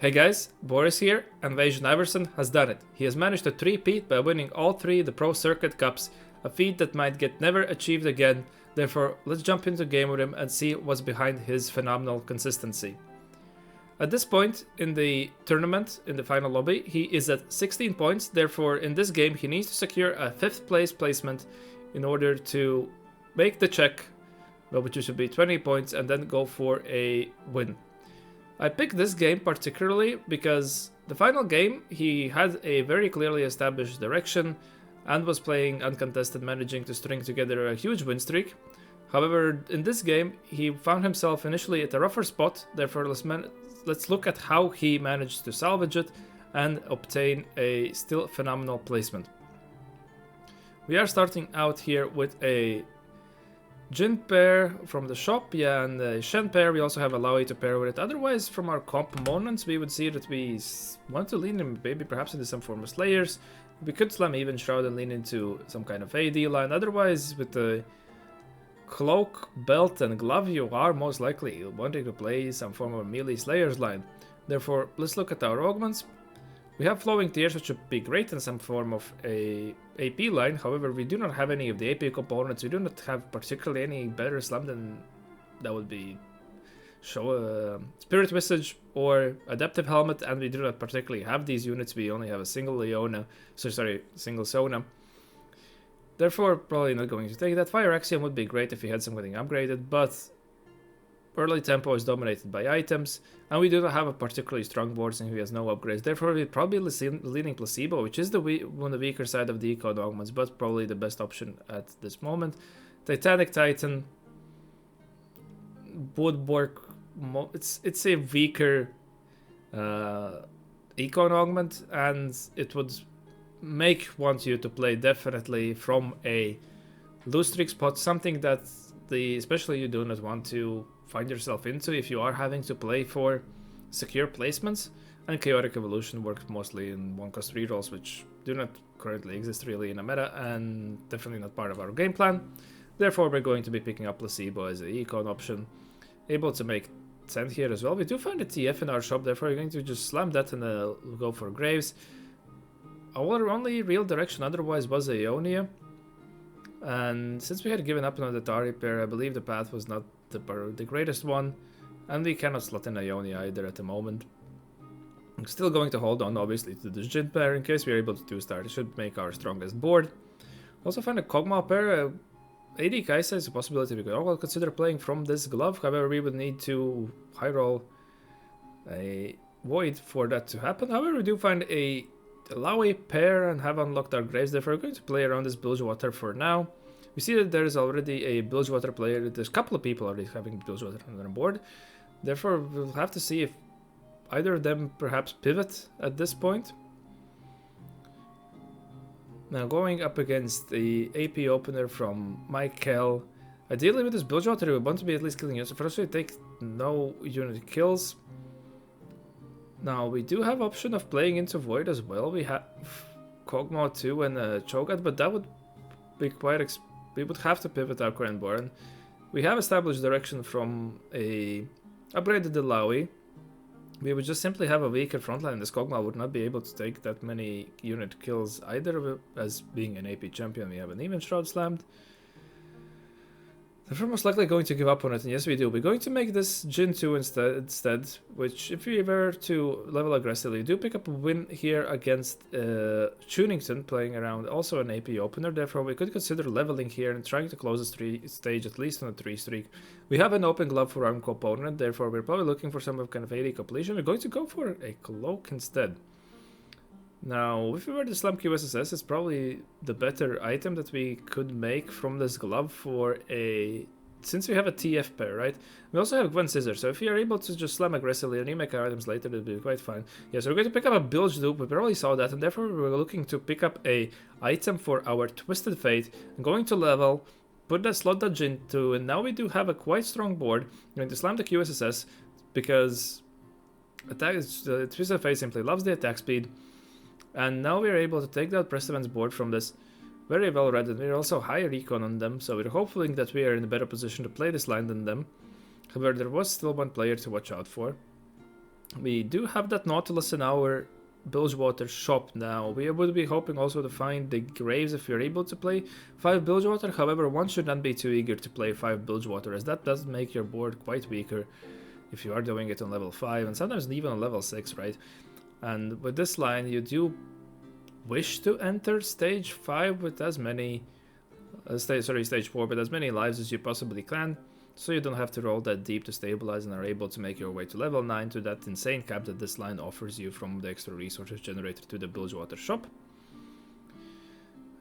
Hey guys, Boris here, and Wasian Iverson has done it. He has managed to three-peat by winning all three the Pro Circuit Cups, a feat that might get never achieved again. Therefore, let's jump into the game with him and see what's behind his phenomenal consistency. At this point in the tournament, in the final lobby, he is at 16 points. Therefore, in this game, he needs to secure a 5th place placement in order to make the check, which should be 20 points, and then go for a win. I picked this game particularly because the final game he had a very clearly established direction and was playing uncontested, managing to string together a huge win streak. However, in this game he found himself initially at a rougher spot. Therefore, let's look at how he managed to salvage it and obtain a still phenomenal placement. We are starting out here with a Jin pair from the shop, and the Shen pair. We also have a Laoi to pair with it. Otherwise, from our components, we would see that we want to lean in, maybe perhaps into some form of Slayers. We could slam Even Shroud and lean into some kind of AD line. Otherwise, with the Cloak, Belt, and Glove, you are most likely wanting to play some form of melee Slayers line. Therefore, let's look at our augments. We have Flowing Tears, which should be great in some form of a AP line. However, we do not have any of the AP components. We do not have particularly any better slam than that would be Spirit Visage or Adaptive Helmet, and we do not particularly have these units. We only have a single single Sona. Therefore, probably not going to take that. Fire Axiom would be great if we had something upgraded, but early tempo is dominated by items, and we do not have a particularly strong board since he has no upgrades. Therefore, we're probably leaning Placebo, which is on the weaker side of the econ augments, but probably the best option at this moment. Titanic Titan would work. It's a weaker econ augment, and it would want you to play definitely from a loose streak spot, something that especially you do not want to find yourself into if you are having to play for secure placements. And Chaotic Evolution works mostly in 1-cost rerolls, which do not currently exist really in a meta and definitely not part of our game plan. Therefore, we're going to be picking up Placebo as an econ option, able to make Send here as well. We do find a TF in our shop, therefore we're going to just slam that and go for Graves. Our only real direction otherwise was Ionia, and since we had given up on the Tari pair, I believe the path was not the greatest one, and we cannot slot in Ionia either at the moment. I'm still going to hold on obviously to the Jin pair in case we are able to 2-star. It should make our strongest board. Also find a Kog'Maw pair. AD Kaisa is a possibility we could all consider playing from this glove. However, we would need to high roll a Void for that to happen. However, we do find a Laoi pair and have unlocked our Graves. Therefore, we're going to play around this Bilgewater for now. We see that there is already a Bilgewater player. There's a couple of people already having Bilgewater on their board. Therefore, we'll have to see if either of them perhaps pivot at this point. Now, going up against the AP opener from Michael. Ideally, with this Bilgewater, we want to be at least killing units. So first, we take no unit kills. Now, we do have option of playing into Void as well. We have Kog'Maw 2 and Cho'Gath, but that would be quite we would have to pivot our current board. We have established direction from a upgraded Laoi. We would just simply have a weaker frontline. This Kog'Maw would not be able to take that many unit kills either, as being an AP champion. We have an Even Shroud slammed. We're most likely going to give up on it, and yes we do. We're going to make this Jin 2 instead, which if we were to level aggressively, we do pick up a win here against Tunington, playing around also an AP opener. Therefore, we could consider leveling here and trying to close the stage at least on a 3 streak. We have an open glove for our component, therefore we're probably looking for some kind of AD completion. We're going to go for a Cloak instead. Now, if we were to slam QSSS, it's probably the better item that we could make from this glove for since we have a TF pair, right? We also have Gwen Scissor, so if we are able to just slam aggressively and remake our items later, it'll be quite fine. Yeah, so we're going to pick up a Bilge Dupe. We probably saw that, and therefore we're looking to pick up a item for our Twisted Fate. I'm going to level, slot that Jin 2, and now we do have a quite strong board. I'm going to slam the QSSS because Twisted Fate simply loves the attack speed. And now we're able to take that Precedence board from this very well read, and we're also higher recon on them, so we're hoping that we are in a better position to play this line than them. However, there was still one player to watch out for. We do have that Nautilus in our Bilgewater shop now. We would be hoping also to find the Graves if you're able to play 5 Bilgewater. However, one should not be too eager to play 5 Bilgewater, as that does make your board quite weaker if you are doing it on level 5 and sometimes even on level 6, right? And with this line, you do wish to enter stage 5 with as many stage 4 with as many lives as you possibly can, so you don't have to roll that deep to stabilize and are able to make your way to level 9 to that insane cap that this line offers you from the extra resources generated to the Bilgewater shop.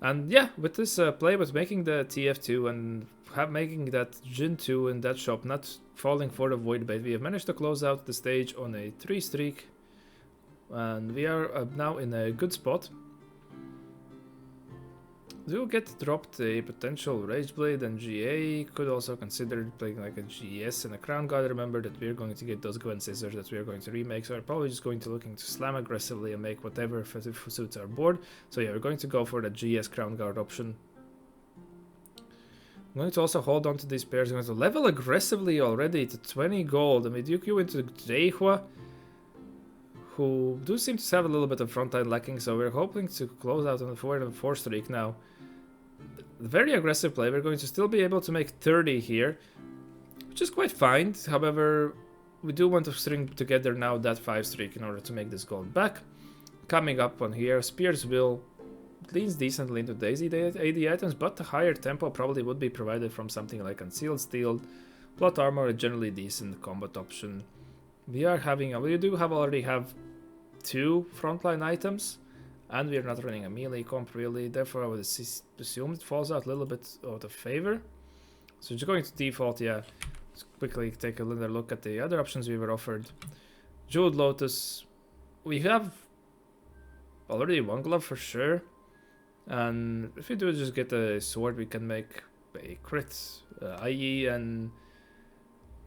And yeah, with this play with making the TF2 and making that Jin 2 in that shop, not falling for the Void Bait, we have managed to close out the stage on a 3 streak, and we are now in a good spot. Do get dropped a potential Rage Blade, and GA could also consider playing like a GS and a Crown Guard. Remember that we're going to get those Gwen Scissors that we're going to remake, so we're probably just going to looking to slam aggressively and make whatever suits our board. So yeah, we're going to go for the GS Crown Guard option. I'm going to also hold on to these pairs. I'm going to level aggressively already to 20 gold, and we do queue into Deihua, who do seem to have a little bit of frontline lacking, so we're hoping to close out on the 4 streak now. Very aggressive play. We're going to still be able to make 30 here, which is quite fine. However, we do want to string together now that 5 streak in order to make this gold back. Coming up on here, Spear's Will leans decently into Daisy AD items, but the higher tempo probably would be provided from something like Concealed Steel. Plot Armor, a generally decent combat option. We do already have 2 frontline items, and we are not running a melee comp really, therefore I would assume it falls out a little bit out of favor. So just going to default, yeah. Let's quickly take a little look at the other options we were offered. Jeweled Lotus, we have already 1 glove for sure, and if we do just get a sword, we can make a crit, IE, and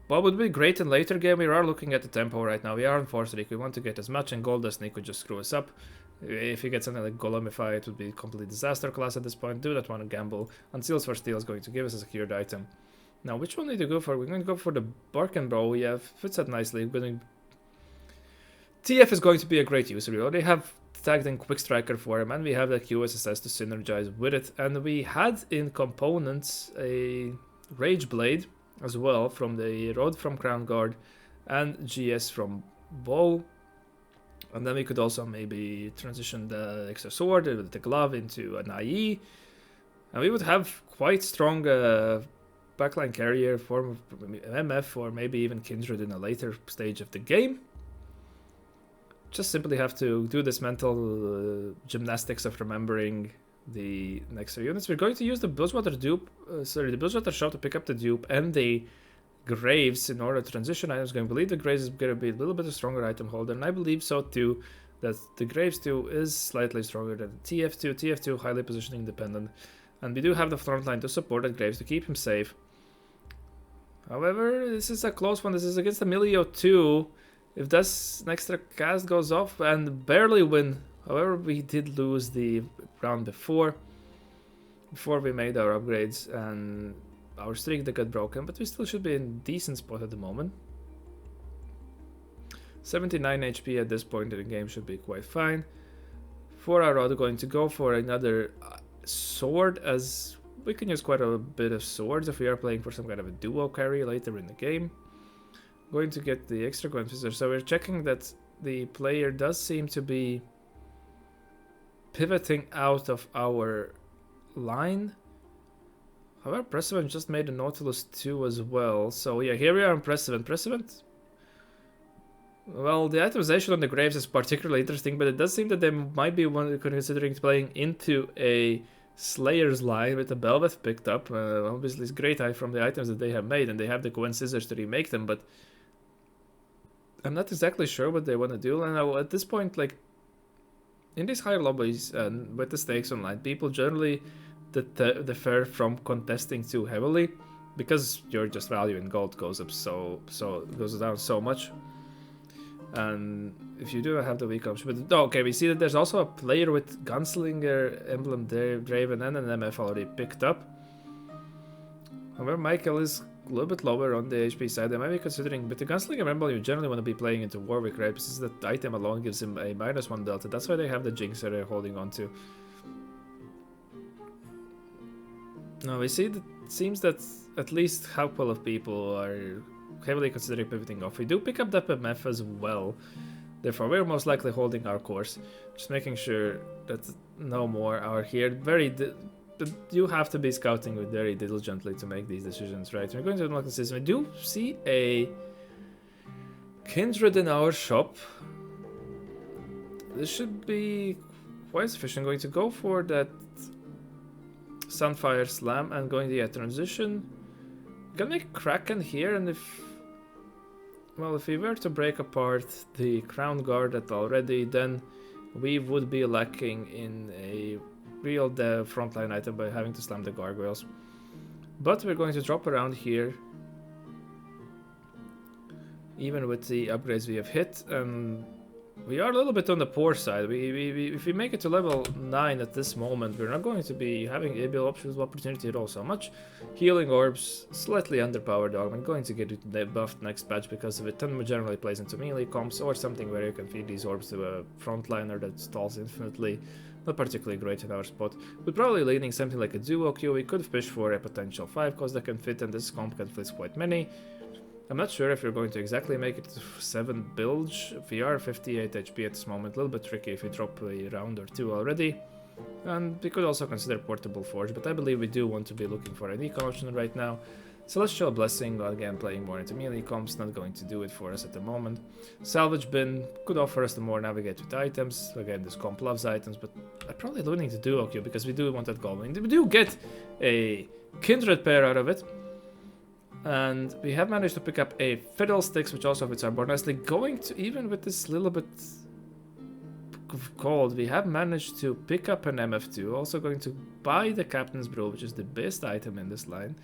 what would be great in later game, we are looking at the tempo right now. We are on 4 streak, we want to get as much, and Gold Dust Sneak would just screw us up. If you get something like Golemify, it would be a complete disaster class at this point. Do not want to gamble. And Seals for Steel is going to give us a secured item. Now, which one do we go for? We're going to go for the Bark and Bow. Yeah, fits that nicely. TF is going to be a great user. We already have tagged in Quick Striker for him, and we have the QSSS to synergize with it. And we had in components a Rage Blade as well from the Road from Crown Guard and GS from Bow. And then we could also maybe transition the extra sword with the glove into an IE. And we would have quite strong backline carrier form of MF or maybe even Kindred in a later stage of the game. Just simply have to do this mental gymnastics of remembering the next units. We're going to use the Bilgewater Bilgewater shop to pick up the dupe and the Graves in order to transition items. Going to believe the Graves is going to be a little bit a stronger item holder, and I believe so too, that the Graves 2 is slightly stronger than the TF2. TF2 highly positioning dependent, and we do have the front line to support that Graves to keep him safe. However, this is a close one. This is against the Milio 2. If this extra cast goes off and barely win, however, we did lose the round before we made our upgrades, and our streak that got broken, but we still should be in a decent spot at the moment. 79 HP at this point in the game should be quite fine. For our road, going to go for another sword, as we can use quite a bit of swords if we are playing for some kind of a duo carry later in the game. Going to get the extra Gwen Scissor, so we're checking that the player does seem to be pivoting out of our line. However, Precedent just made a Nautilus 2 as well. So yeah, here we are on Precedent. Precedent? Well, the itemization on the Graves is particularly interesting, but it does seem that they might be considering playing into a Slayer's line with the Belveth picked up. Obviously, it's great from the items that they have made, and they have the Gwen Scissors to remake them, but I'm not exactly sure what they want to do. And at this point, like, in these higher lobbies and with the stakes online, people generally defer from contesting too heavily because your just value in gold goes up goes down so much. And if you do have the weak option, but okay, we see that there's also a player with Gunslinger emblem there, Draven, and an MF already picked up. However, Michael is a little bit lower on the HP side. They might be considering, but the Gunslinger Rebel you generally want to be playing into Warwick, right? Because that item alone gives him a -1 delta. That's why they have the Jinx that they're holding on to. Now we see that it seems that at least a couple of people are heavily considering pivoting off. We do pick up that MF as well. Therefore, we're most likely holding our course. Just making sure that no more are here. But you have to be scouting with very diligently to make these decisions, right? We're going to unlock the system. We do see a Kindred in our shop. This should be quite sufficient. I'm going to go for that Sunfire Slam and going to transition. I'm gonna make Kraken here, and if we were to break apart the Crown Guard that already, then we would be lacking in a real frontline item by having to slam the gargoyles. But we're going to drop around here, even with the upgrades we have hit, and we are a little bit on the poor side. If we make it to level 9 at this moment, we're not going to be having a build opportunity at all. So much healing orbs, slightly underpowered dog. I'm going to get it buffed next patch because of it. Then generally plays into melee comps or something where you can feed these orbs to a frontliner that stalls infinitely. Not particularly great in our spot. We're probably leading something like a duo queue. We could fish for a potential 5 cost that can fit, and this comp can fit quite many. I'm not sure if we're going to exactly make it to 7 bilge. We are 58 HP at this moment, a little bit tricky if we drop a round or 2 already. And we could also consider Portable Forge, but I believe we do want to be looking for an eco option right now. Celestial Blessing, again playing more into melee comps, not going to do it for us at the moment. Salvage Bin could offer us the more navigate with items. Again, this comp loves items, but I'm probably leaning to duo queue because we do want that gold. We do get a Kindred pair out of it. And we have managed to pick up a Fiddlesticks, which also fits our board nicely. Going to, even with this little bit of gold, we have managed to pick up an MF2. Also going to buy the Captain's Brew, which is the best item in this line.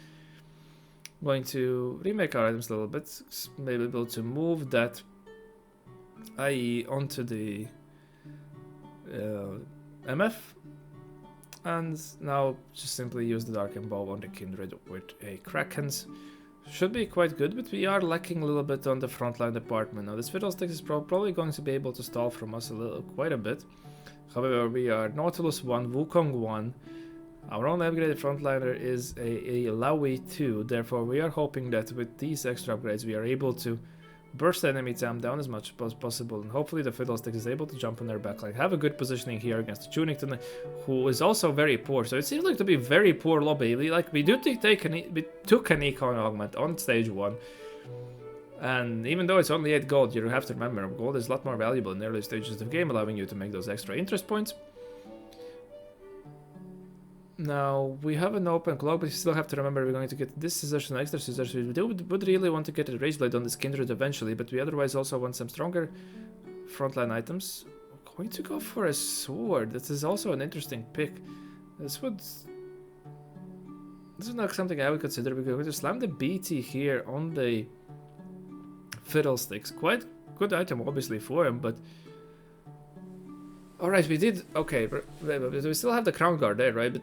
Going to remake our items a little bit. Maybe able to move that IE onto the MF. And now just simply use the Dark Bow on the Kindred with a Kraken's. Should be quite good, but we are lacking a little bit on the frontline department. Now this Fiddlesticks is probably going to be able to stall from us quite a bit. However, we are Nautilus 1, Wukong 1. Our only upgraded frontliner is a Laui 2, therefore we are hoping that with these extra upgrades we are able to burst the enemy TAM down as much as possible, and hopefully the Fiddlestick is able to jump on their backline. Have a good positioning here against the Tunington, who is also very poor. So it seems like to be very poor lobby. We took an Econ Augment on stage 1. And even though it's only 8 gold, you have to remember, gold is a lot more valuable in the early stages of the game, allowing you to make those extra interest points. Now, we have an open clock, but you still have to remember we're going to get this scissors and extra scissors. We would really want to get a Rage Blade on this Kindred eventually, but we otherwise also want some stronger frontline items. We're going to go for a sword. This is also an interesting pick. This is not something I would consider. We're going to slam the BT here on the Fiddlesticks. Quite good item, obviously, for him, but... Alright, we did... Okay, but we still have the Crown Guard there, right? But...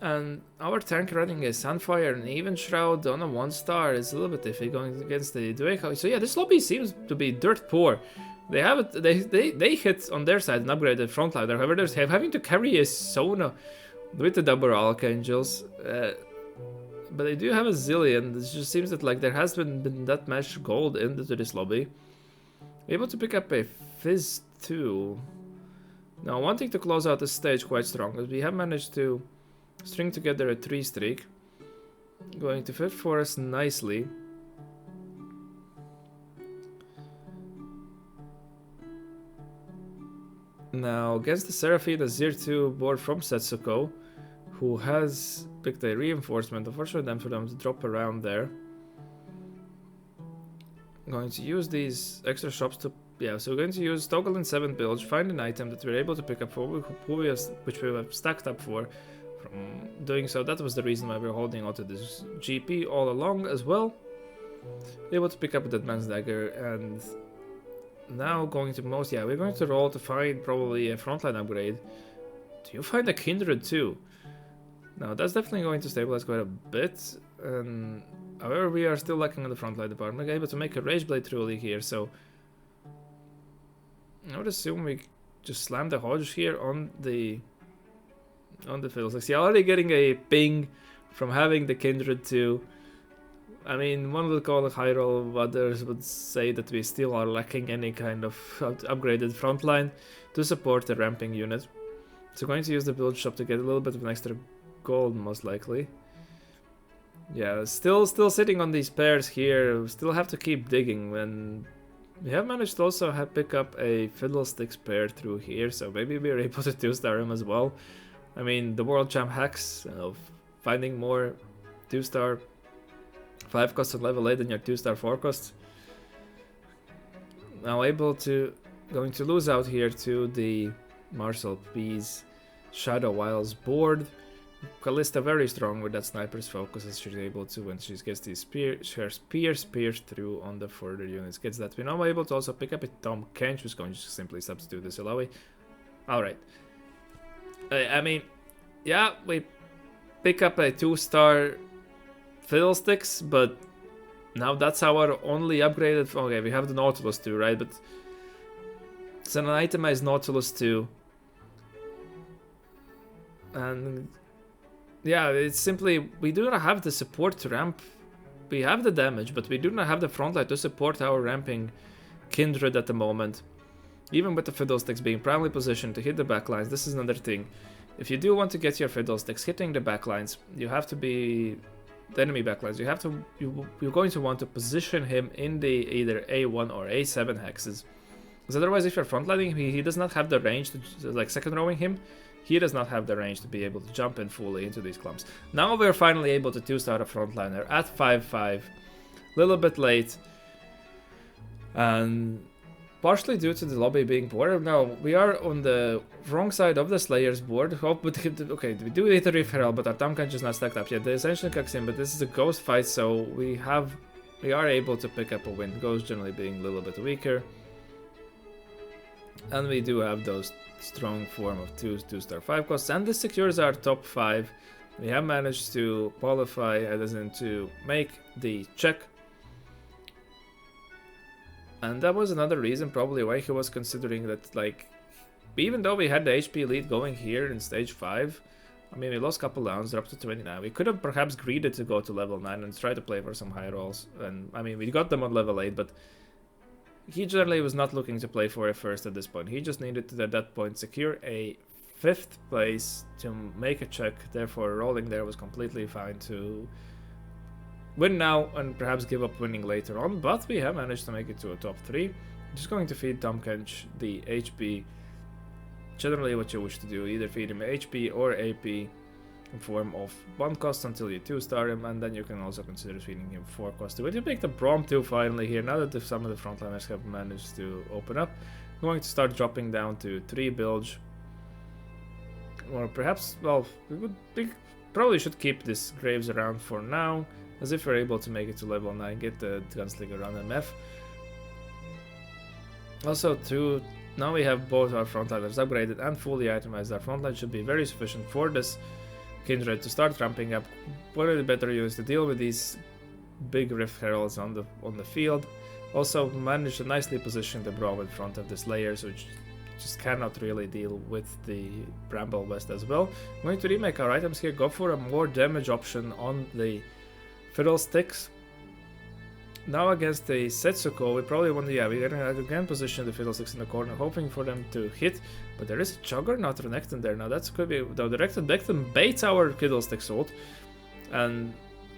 And our tank running a Sunfire and Even Shroud on a 1-star is a little bit iffy going against the Dueco. So yeah, this lobby seems to be dirt poor. They have it. They hit on their side an upgraded frontliner. However, they're having to carry a Sona with the double Archangels. But they do have a Zillion. It just seems that there has been that much gold into this lobby. Able to pick up a Fizz 2. Now, wanting to close out this stage quite strong, because we have managed to string together a 3 streak. Going to fit for us nicely. Now, against the Seraphine, a Zir 2 board from Setsuko, who has picked a reinforcement. Unfortunately, for them to drop around there. I'm going to use these extra shops to... Yeah, so we're going to use Toggle in 7 bilge, find an item that we're able to pick up for, which we have stacked up for. From doing so, that was the reason why we're holding onto this GP all along as well. Able to pick up that man's dagger, and now going to we're going to roll to find probably a frontline upgrade. Do you find a Kindred too? Now that's definitely going to stabilize quite a bit. However, we are still lacking in the frontline department. Able to make a Rage Blade truly here, so I would assume we just slam the Hodge here on the Fiddlesticks. Yeah, already getting a ping from having the Kindred too. I mean, one would call it high roll, others would say that we still are lacking any kind of upgraded frontline to support the ramping unit. So going to use the build shop to get a little bit of an extra gold, most likely. Yeah, still sitting on these pairs here. We still have to keep digging, and we have managed to also pick up a Fiddlesticks pair through here, so maybe we're able to 2-star him as well. I mean, the world champ hacks of finding more 2-star 5 cost on level 8 than your 2-star 4 cost. Now going to lose out here to the Marshall P's Shadow Wiles board. Callista very strong with that sniper's focus, as she's able to when she gets these spears through on the further units. Gets that. We're now able to also pick up a Tom Kench, who's going to simply substitute this Ilaoi. Alright. I mean, yeah, we pick up a 2-star Fiddlesticks, but now that's our only upgraded. Okay, we have the Nautilus too, right? But it's an itemized Nautilus too. And yeah, it's simply, we do not have the support to ramp. We have the damage, but we do not have the frontline to support our ramping Kindred at the moment. Even with the Fiddlesticks being primarily positioned to hit the backlines, this is another thing. If you do want to get your Fiddlesticks hitting the backlines, you have to be the enemy backlines. You're going to want to position him in the either A1 or A7 hexes. Because otherwise, if you're frontlining, he does not have the range to, like, second rowing him. He does not have the range to be able to jump in fully into these clumps. Now we're finally able to 2-star a frontliner at 5-5. A little bit late. And partially due to the lobby being poor. Now, we are on the wrong side of the Slayer's board. Okay, we do hit the Reef Herald, but our Tamkanch is not stacked up yet. The Ascension kicks in, but this is a Ghost fight, so we are able to pick up a win. Ghost generally being a little bit weaker. And we do have those strong form of 2-star 5 costs, and this secures our top 5. We have managed to qualify, as in to make the check. And that was another reason probably why he was considering that, like, even though we had the HP lead going here in stage 5, I mean, we lost a couple rounds, they're up to 29. We could have perhaps greeded to go to level 9 and try to play for some high rolls. And I mean, we got them on level 8, but he generally was not looking to play for a first at this point. He just needed to, at that point, secure a 5th place to make a check. Therefore, rolling there was completely fine to win now and perhaps give up winning later on. But we have managed to make it to a top 3. Just going to feed Tom Kench the HP. Generally what you wish to do, either feed him HP or AP in form of 1 cost until you 2-star him, and then you can also consider feeding him 4 cost. But you pick the Brom 2 finally here, now that some of the frontliners have managed to open up. I'm going to start dropping down to 3 bilge. Or perhaps, well, we probably should keep this Graves around for now, as if we're able to make it to level 9, get the Gunslinger around MF. Also, now we have both our frontliners upgraded and fully itemized. Our frontline should be very sufficient for this Kindred to start ramping up. One of the better units to deal with these big Rift Heralds on the field. Also managed to nicely position the Brawl in front of the Slayers, which just cannot really deal with the Bramble West as well. I'm going to remake our items here, go for a more damage option on the Fiddlesticks. Now against the Setsuko, we probably want to, we're gonna again position the Fiddlesticks in the corner, hoping for them to hit, but there is a Juggernaut Renekton there. Now that could be, the Renekton baits our Fiddlesticks ult, and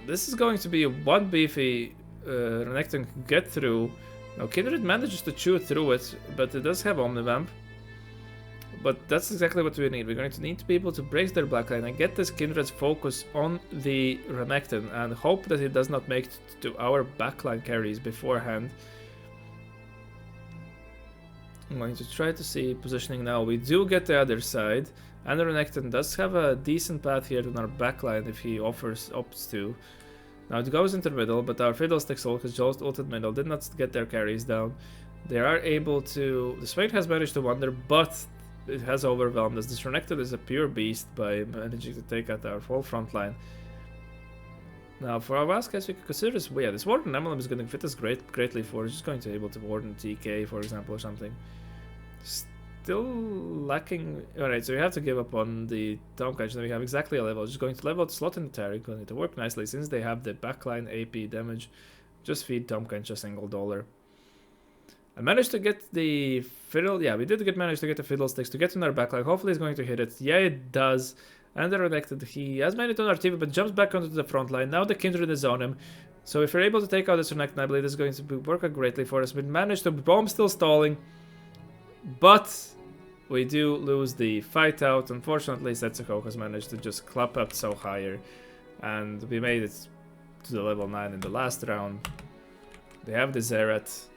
this is going to be one beefy Renekton can get through. Now Kindred manages to chew through it, but it does have Omnivamp. But that's exactly what we need. We're going to need to be able to break their backline and get this Kindred's focus on the Renekton and hope that it does not make it to our backline carries beforehand. I'm going to try to see positioning now. We do get the other side, and the Renekton does have a decent path here to our backline if he opts to. Now it goes into the middle, but our Fiddlesticks ult has just ulted middle, did not get their carries down. They are able to... The Swade has managed to wander, but it has overwhelmed us. This Renekton is a pure beast by managing to take out our full front line. Now, for our last case, we could consider this. Yeah, this Warden Emblem is going to fit us greatly for just going to be able to Warden TK, for example, or something. Still lacking. Alright, so we have to give up on the Tomkach. Then we have exactly a level. Just going to level out the slot in the Taric. Going to work nicely since they have the backline AP damage. Just feed Tomkach a single dollar. I managed to get the Fiddle. Yeah, we did manage to get the Fiddlesticks to get in our backline. Hopefully, it's going to hit it. Yeah, it does. And they're elected. He has made it on our TV, but jumps back onto the front line. Now the Kindred is on him. So if we're able to take out this Renekton, I believe this is going to work out greatly for us. We managed to bomb still stalling. But we do lose the fight out. Unfortunately, Setsuko has managed to just clap up so higher. And we made it to the level 9 in the last round. They have the Zeret.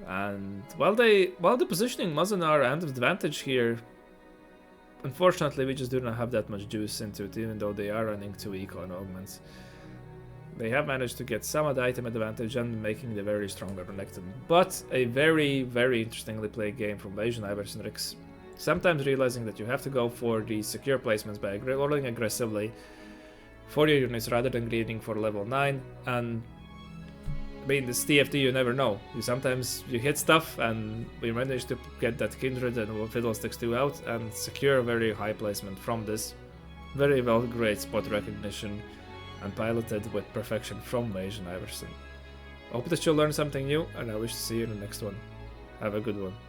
And while the positioning was in our advantage here, unfortunately, we just do not have that much juice into it, even though they are running 2 Econ augments. They have managed to get some of the item advantage and making the very strong Renekton. But a very, very interestingly played game from Wasian Iverson. Sometimes realizing that you have to go for the secure placements by rolling aggressively for your units rather than greeding for level 9. And I mean, this TFT, you never know. Sometimes you hit stuff and we manage to get that Kindred and Fiddlesticks 2 out and secure a very high placement from this. Very well, great spot recognition and piloted with perfection from Wasian Iverson. I hope that you'll learn something new and I wish to see you in the next one. Have a good one.